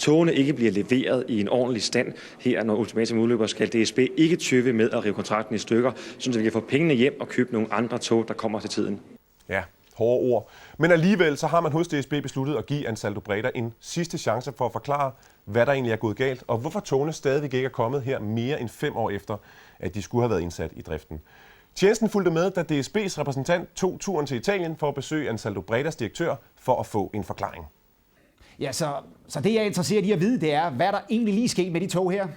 togene ikke bliver leveret i en ordentlig stand her, når ultimatum udløber, skal DSB ikke tøve med at rive kontrakten i stykker, så vi kan få pengene hjem og købe nogle andre tog, der kommer til tiden. Ja, hårde ord. Men alligevel så har man hos DSB besluttet at give Ansaldo Breda en sidste chance for at forklare, hvad der egentlig er gået galt, og hvorfor togene stadigvæk ikke er kommet her mere end 5 år efter, at de skulle have været indsat i driften. Tjenesten fulgte med, da DSB's repræsentant tog turen til Italien for at besøge Ansaldo Bredas direktør for at få en forklaring. Ja, så det jeg er interesseret i at vide, det er, hvad der egentlig lige skete med de tog her.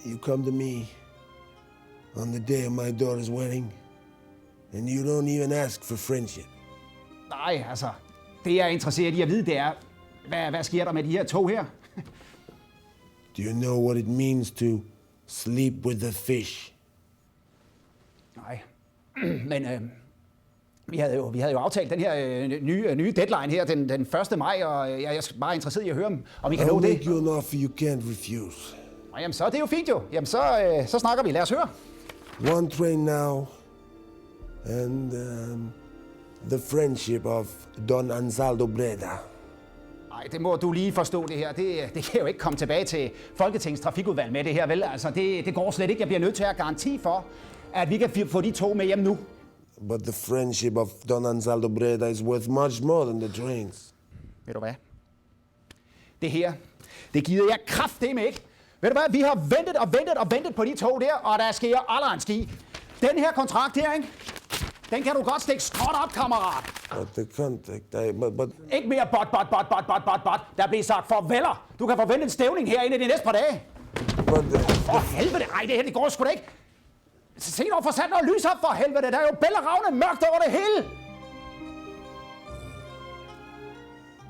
You come to me on the day of my daughter's wedding, and you don't even ask for friendship. Nej, altså, det jeg er interesseret i at vide, det er, hvad sker der med de her tog her? Do you know what it means to sleep with the fish? Nej, men vi havde jo aftalt den her nye deadline her den 1. maj, og jeg er bare interesseret i at høre, om I kan nå det. I'll make you an offer you can't refuse. Jamen, så er det jo fint jo. Jamen, så snakker vi. Lad os høre. One train now, and the friendship of Don Ansaldo Breda. Nej, det må du lige forstå det her. Det kan jo ikke komme tilbage til Folketingets trafikudvalg med det her, vel? Altså, det går slet ikke. Jeg bliver nødt til at garanti for, at vi kan få de tog med hjem nu. But the friendship of Don Ansaldo Breda is worth much more than the trains. Ved du hvad? Det her, det gider jeg kraftedeme ikke. Ved du hvad? Vi har ventet på de tog der, og der sker aldrig en ski. Den her kontrakt her, ikke? Den kan du godt stikke skråt op, kammerat. But the contact, but... Ikke mere bot. Der bliver sagt farveler. Du kan forvente en stævning herinde de næste par dage. For helvede, ej, det her, det går sgu da ikke. Se nu, for sat noget lys op for helvede. Der er jo bælleravne mørkt over det hele.